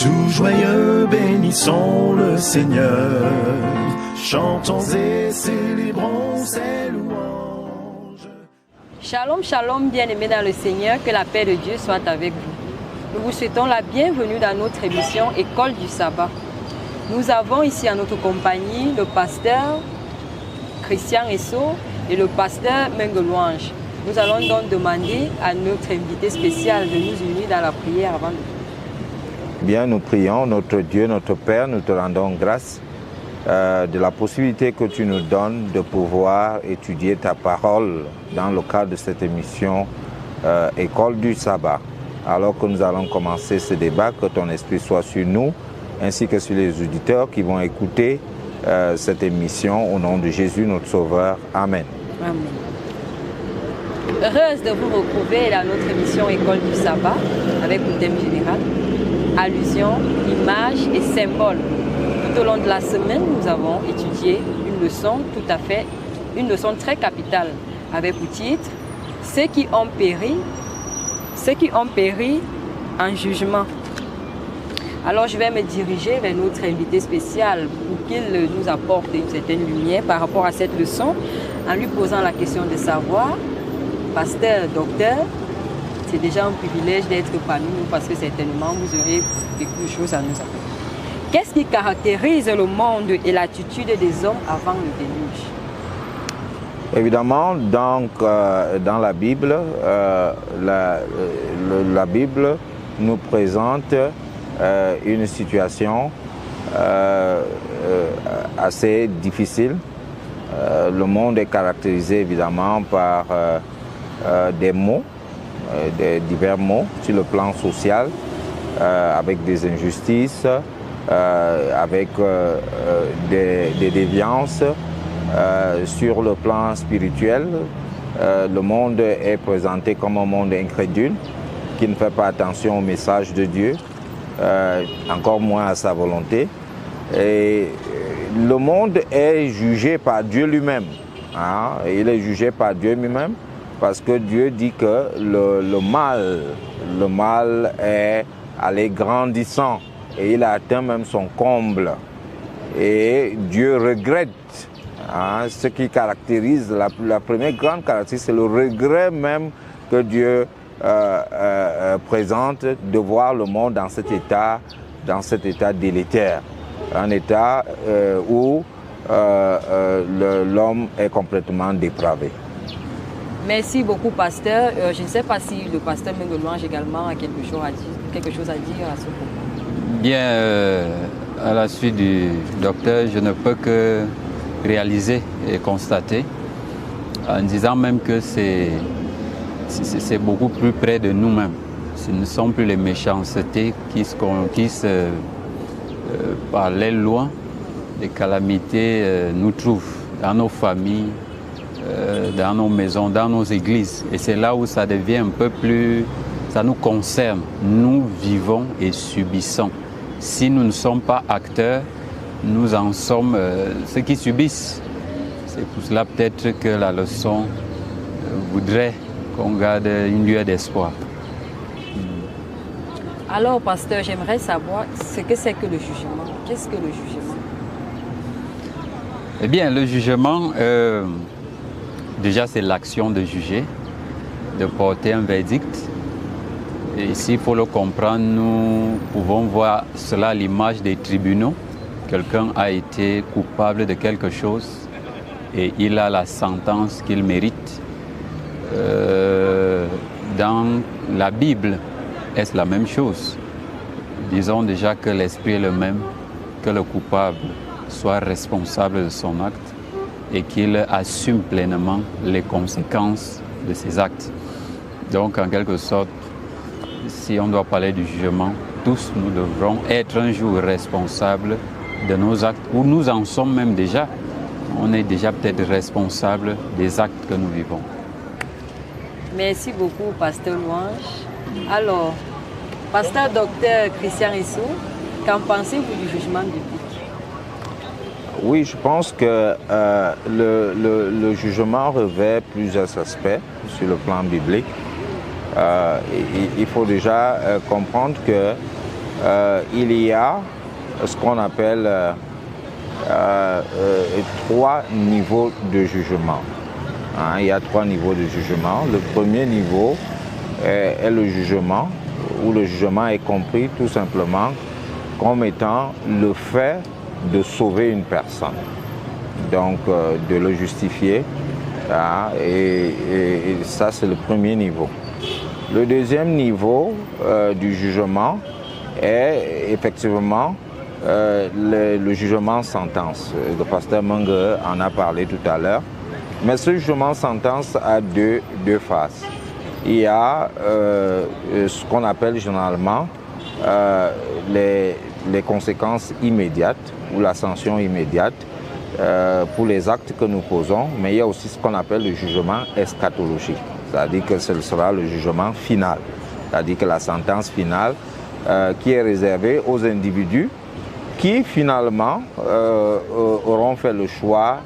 Tout joyeux, bénissons le Seigneur, chantons et célébrons ses louanges. Shalom, shalom, bien-aimés dans le Seigneur, que la paix de Dieu soit avec vous. Nous vous souhaitons la bienvenue dans notre émission École du Sabbat. Nous avons ici à notre compagnie le pasteur Christian Esso et le pasteur Mengelouange. Nous allons donc demander à notre invité spécial de nous unir dans la prière avant de... Bien, nous prions, notre Dieu, notre Père, nous te rendons grâce de la possibilité que tu nous donnes de pouvoir étudier ta parole dans le cadre de cette émission École du Sabbat. Alors que nous allons commencer ce débat, que ton esprit soit sur nous, ainsi que sur les auditeurs qui vont écouter cette émission au nom de Jésus, notre Sauveur. Amen. Amen. Heureuse de vous retrouver dans notre émission École du Sabbat avec le thème général allusions, images et symboles. Tout au long de la semaine, nous avons étudié une leçon très capitale avec le titre « Ceux qui ont péri en jugement ». Alors je vais me diriger vers notre invité spécial pour qu'il nous apporte une certaine lumière par rapport à cette leçon en lui posant la question de savoir, pasteur, docteur, c'est déjà un privilège d'être parmi nous parce que certainement vous aurez beaucoup de choses à nous apprendre. Qu'est-ce qui caractérise le monde et l'attitude des hommes avant le déluge? Évidemment, donc, dans la Bible, la Bible nous présente une situation assez difficile. Le monde est caractérisé évidemment par des maux, des divers maux sur le plan social, avec des injustices, avec des déviances. Sur le plan spirituel, le monde est présenté comme un monde incrédule qui ne fait pas attention au message de Dieu, encore moins à sa volonté. Et le monde est jugé par Dieu lui-même. Hein? Il est jugé par Dieu lui-même parce que Dieu dit que le mal est allé grandissant et il a atteint même son comble. Et Dieu regrette. Hein, ce qui caractérise, la première grande caractéristique, c'est le regret même que Dieu présente de voir le monde dans cet état délétère. Un état où l'homme est complètement dépravé. Merci beaucoup, pasteur. Je ne sais pas si le pasteur Mengelouange également a quelque chose à dire à ce propos. Bien, à la suite du docteur, je ne peux que réaliser et constater, en disant même que c'est beaucoup plus près de nous-mêmes. Ce ne sont plus les méchancetés qui se par l'aile loin, les calamités nous trouvent dans nos familles, dans nos maisons, dans nos églises. Et c'est là où ça devient un peu plus... ça nous concerne. Nous vivons et subissons. Si nous ne sommes pas acteurs, nous en sommes ceux qui subissent. C'est pour cela peut-être que la leçon voudrait qu'on garde une lueur d'espoir. Alors, pasteur, j'aimerais savoir ce que c'est que le jugement. Qu'est-ce que le jugement? Eh bien, le jugement, déjà c'est l'action de juger, de porter un verdict. Et ici, il faut le comprendre, nous pouvons voir cela à l'image des tribunaux. Quelqu'un a été coupable de quelque chose et il a la sentence qu'il mérite. Dans la Bible, est-ce la même chose? Disons déjà que l'esprit est le même, que le coupable soit responsable de son acte et qu'il assume pleinement les conséquences de ses actes. Donc, en quelque sorte, si on doit parler du jugement, tous nous devrons être un jour responsables de nos actes, où nous en sommes même déjà. On est déjà peut-être responsable des actes que nous vivons. Merci beaucoup, pasteur Louange. Alors, pasteur docteur Christian Esso, qu'en pensez-vous du jugement biblique? Oui, je pense que le jugement revêt plusieurs aspects sur le plan biblique. Il faut déjà comprendre que il y a ce qu'on appelle 3 niveaux de jugement. Il y a 3 niveaux de jugement. Le premier niveau est le jugement, où le jugement est compris tout simplement comme étant le fait de sauver une personne, donc de le justifier. Et ça, c'est le premier niveau. Le deuxième niveau du jugement est effectivement le jugement sentence. Le pasteur Mengue en a parlé tout à l'heure. Mais ce jugement sentence a deux phases. Il y a ce qu'on appelle généralement les conséquences immédiates ou la sanction immédiate pour les actes que nous posons, mais il y a aussi ce qu'on appelle le jugement eschatologique, c'est-à-dire que ce sera le jugement final, c'est-à-dire que la sentence finale qui est réservée aux individus qui finalement auront fait le choix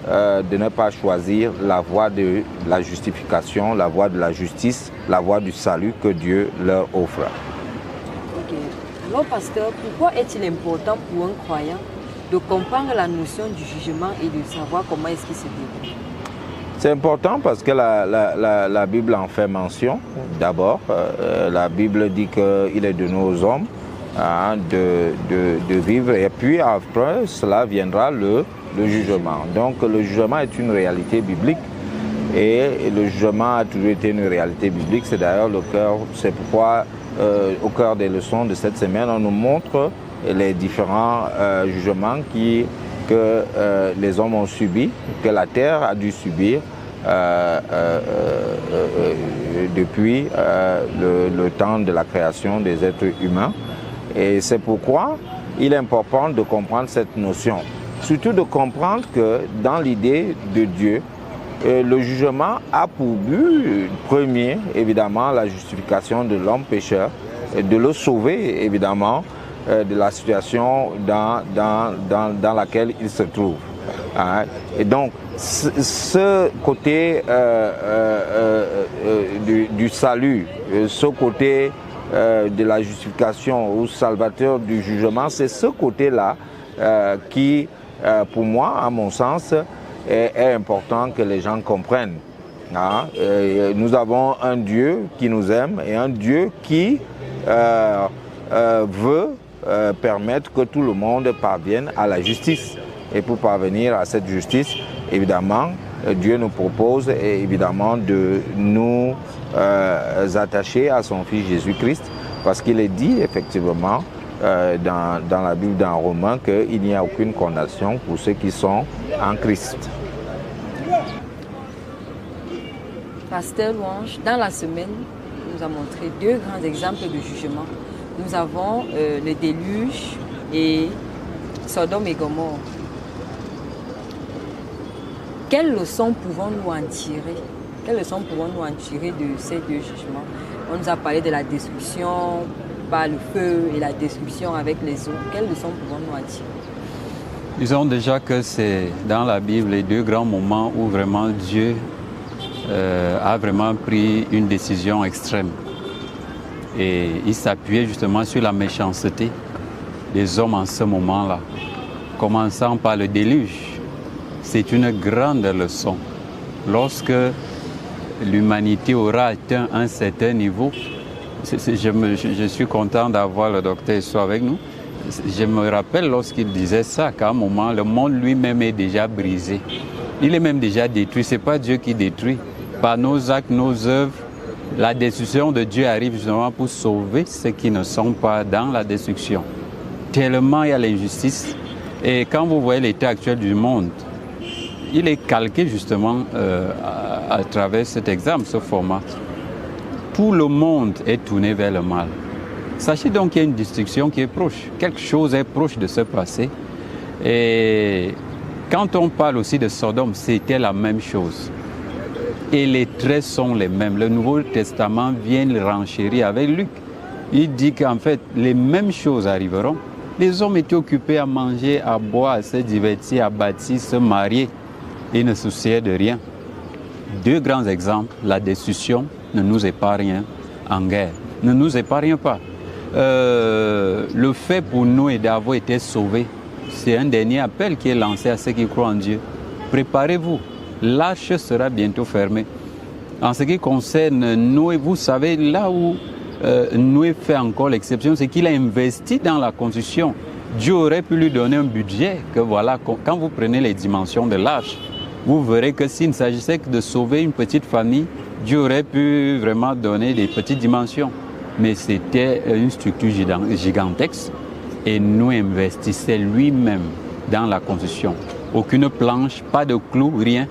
de ne pas choisir la voie de la justification, la voie de la justice, la voie du salut que Dieu leur offre. Ok. Alors, pasteur, pourquoi est-il important pour un croyant de comprendre la notion du jugement et de savoir comment est-ce qu'il se déroule? C'est important parce que la Bible en fait mention. D'abord, la Bible dit qu'il est donné aux hommes de vivre, et puis après cela viendra le jugement. Donc le jugement est une réalité biblique, et le jugement a toujours été une réalité biblique. C'est d'ailleurs le cœur, c'est pourquoi au cœur des leçons de cette semaine, on nous montre les différents jugements que les hommes ont subis, que la terre a dû subir depuis le temps de la création des êtres humains. Et c'est pourquoi il est important de comprendre cette notion. Surtout de comprendre que dans l'idée de Dieu, le jugement a pour but premier, évidemment, la justification de l'homme pécheur, et de le sauver, évidemment, de la situation dans laquelle il se trouve. Et donc, ce côté du salut, ce côté de la justification ou salvateur du jugement, c'est ce côté-là qui, pour moi, à mon sens, est important que les gens comprennent. Nous avons un Dieu qui nous aime et un Dieu qui veut permettre que tout le monde parvienne à la justice. Et pour parvenir à cette justice, évidemment, Dieu nous propose évidemment de nous attacher à son Fils Jésus-Christ, parce qu'il est dit effectivement dans la Bible, dans Romains, qu'il n'y a aucune condamnation pour ceux qui sont en Christ. Pasteur Louange, dans la semaine, nous a montré 2 grands exemples de jugement. Nous avons le déluge et Sodome et Gomorrhe. Quelles leçons pouvons-nous en tirer? Quelles leçons pouvons-nous en tirer de ces 2 jugements? On nous a parlé de la destruction par le feu et la destruction avec les eaux. Quelles leçons pouvons-nous en tirer? Disons déjà que c'est dans la Bible les 2 grands moments où vraiment Dieu a vraiment pris une décision extrême. Et il s'appuyait justement sur la méchanceté des hommes en ce moment-là. Commençant par le déluge. C'est une grande leçon. Lorsque l'humanité aura atteint un certain niveau, je suis content d'avoir le docteur Esso avec nous. Je me rappelle lorsqu'il disait ça, qu'à un moment, le monde lui-même est déjà brisé. Il est même déjà détruit. Ce n'est pas Dieu qui détruit. Par nos actes, nos œuvres, la destruction de Dieu arrive justement pour sauver ceux qui ne sont pas dans la destruction. Tellement il y a l'injustice. Et quand vous voyez l'état actuel du monde, il est calqué justement à travers cet exemple, ce format. Tout le monde est tourné vers le mal. Sachez donc qu'il y a une destruction qui est proche. Quelque chose est proche de se passer. Et quand on parle aussi de Sodome, c'était la même chose. Et les traits sont les mêmes. Le Nouveau Testament vient renchérir avec Luc. Il dit qu'en fait, les mêmes choses arriveront. Les hommes étaient occupés à manger, à boire, à se divertir, à bâtir, se marier. Ils ne souciaient de rien. 2 grands exemples. La destruction ne nous épargne en guerre. Ne nous épargne pas. le fait pour nous et d'avoir été sauvés, c'est un dernier appel qui est lancé à ceux qui croient en Dieu. Préparez-vous, l'arche sera bientôt fermée. En ce qui concerne Noé, vous savez, là où Noé fait encore l'exception, c'est qu'il a investi dans la construction. Dieu aurait pu lui donner un budget que voilà, quand vous prenez les dimensions de l'arche, vous verrez que s'il ne s'agissait que de sauver une petite famille, Dieu aurait pu vraiment donner des petites dimensions. Mais c'était une structure gigantesque et Noé investissait lui-même dans la construction. Aucune planche, pas de clous, rien.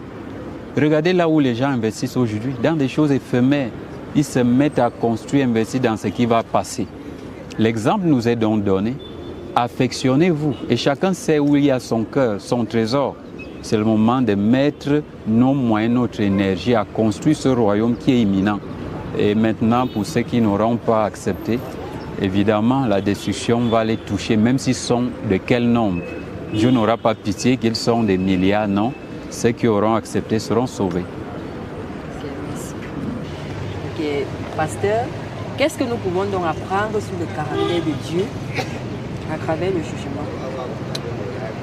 Regardez là où les gens investissent aujourd'hui, dans des choses éphémères. Ils se mettent à construire, investir dans ce qui va passer. L'exemple nous est donc donné. Affectionnez-vous. Et chacun sait où il y a son cœur, son trésor. C'est le moment de mettre nos moyens, notre énergie à construire ce royaume qui est imminent. Et maintenant, pour ceux qui n'auront pas accepté, évidemment, la destruction va les toucher, même s'ils sont de quel nombre. Dieu n'aura pas pitié qu'ils sont des milliards, non. Ceux qui auront accepté seront sauvés. Ok, merci. Ok, pasteur, qu'est-ce que nous pouvons donc apprendre sur le caractère de Dieu à travers le jugement?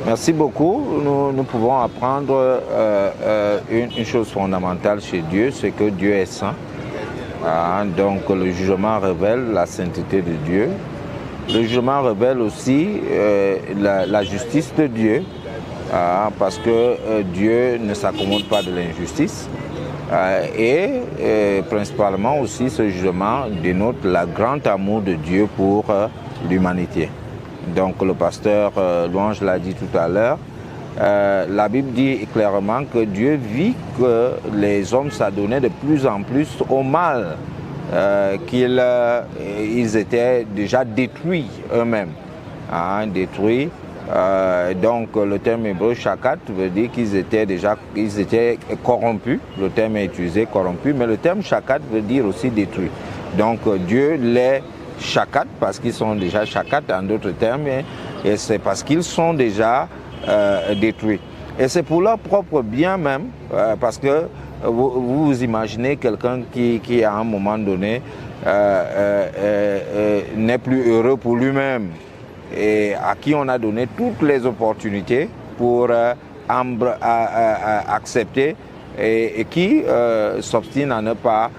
Merci beaucoup. Nous pouvons apprendre une chose fondamentale chez Dieu, c'est que Dieu est saint. Donc le jugement révèle la sainteté de Dieu. Le jugement révèle aussi la justice de Dieu, parce que Dieu ne s'accommode pas de l'injustice. Et principalement aussi ce jugement dénote le grand amour de Dieu pour l'humanité. Donc le pasteur Louange l'a dit tout à l'heure, la Bible dit clairement que Dieu vit que les hommes s'adonnaient de plus en plus au mal, qu'ils étaient déjà détruits eux-mêmes, détruits. Donc le terme hébreu shakat veut dire qu'ils étaient corrompus. Le terme est utilisé corrompu, mais le terme shakat veut dire aussi détruit. Donc Dieu les shakat parce qu'ils sont déjà shakat en d'autres termes, et c'est parce qu'ils sont déjà détruits. Et c'est pour leur propre bien même, parce que vous imaginez quelqu'un qui à un moment donné n'est plus heureux pour lui-même et à qui on a donné toutes les opportunités pour accepter et qui s'obstine à ne pas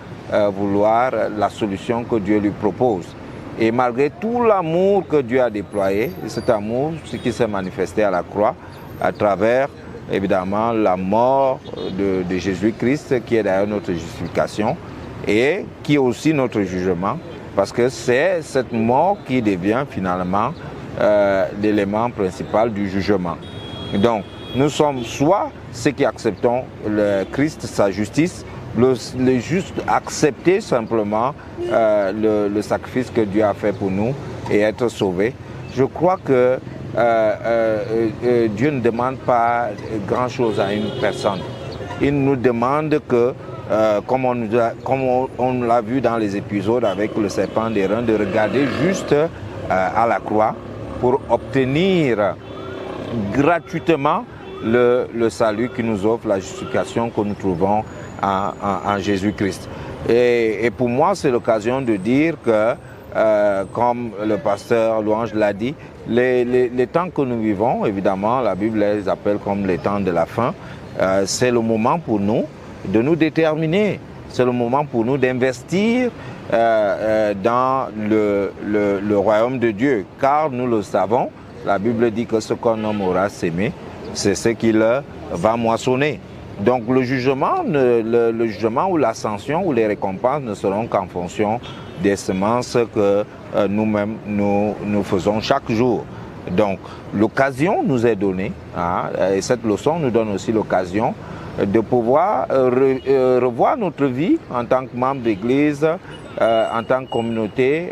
vouloir la solution que Dieu lui propose. Et malgré tout l'amour que Dieu a déployé, cet amour, ce qui s'est manifesté à la croix, à travers évidemment la mort de Jésus-Christ, qui est d'ailleurs notre justification, et qui est aussi notre jugement, parce que c'est cette mort qui devient finalement l'élément principal du jugement. Donc, nous sommes soit ceux qui acceptons le Christ, sa justice, le juste accepter simplement le sacrifice que Dieu a fait pour nous et être sauvés. Je crois que Dieu ne demande pas grand-chose à une personne. Il nous demande que, comme on l'a vu dans les épisodes avec le serpent d'airain, de regarder juste à la croix pour obtenir gratuitement le salut qui nous offre, la justification que nous trouvons en Jésus-Christ. Et pour moi, c'est l'occasion de dire que, comme le pasteur Louange l'a dit, les temps que nous vivons, évidemment, la Bible les appelle comme les temps de la fin, c'est le moment pour nous de nous déterminer, c'est le moment pour nous d'investir dans le royaume de Dieu, car nous le savons, la Bible dit que ce qu'un homme aura sémé, c'est ce qu'il va moissonner. Donc le jugement ou l'ascension ou les récompenses ne seront qu'en fonction des semences que nous-mêmes nous faisons chaque jour. Donc l'occasion nous est donnée, et cette leçon nous donne aussi l'occasion de pouvoir revoir notre vie en tant que membre d'église, en tant que communauté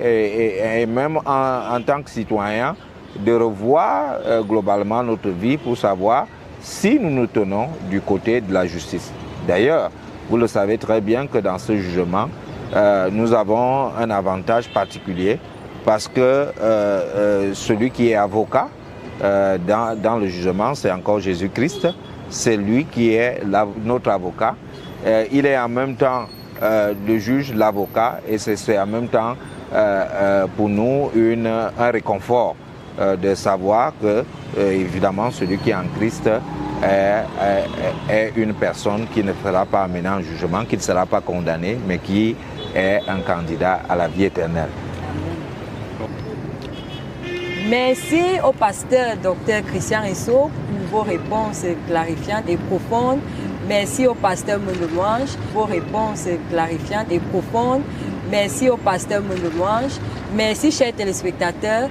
et même en tant que citoyen, de revoir globalement notre vie pour savoir si nous nous tenons du côté de la justice. D'ailleurs, vous le savez très bien que dans ce jugement, nous avons un avantage particulier parce que celui qui est avocat dans le jugement, c'est encore Jésus-Christ. C'est lui qui est notre avocat. Il est en même temps le juge, l'avocat, et c'est en même temps pour nous un réconfort de savoir que, évidemment, celui qui est en Christ est une personne qui ne sera pas amenée en jugement, qui ne sera pas condamnée, mais qui est un candidat à la vie éternelle. Merci au pasteur Dr Christian Risso pour vos réponses clarifiantes et profondes. Merci au pasteur Mondo-Louange pour vos réponses clarifiantes et profondes. Merci au pasteur Mondo-Louange. Merci, chers téléspectateurs.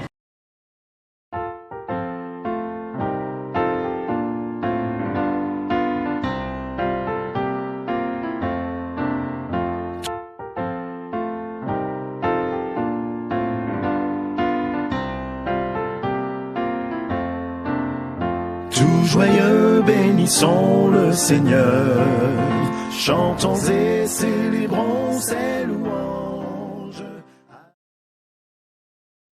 Tout joyeux, bénissons le Seigneur, chantons et célébrons.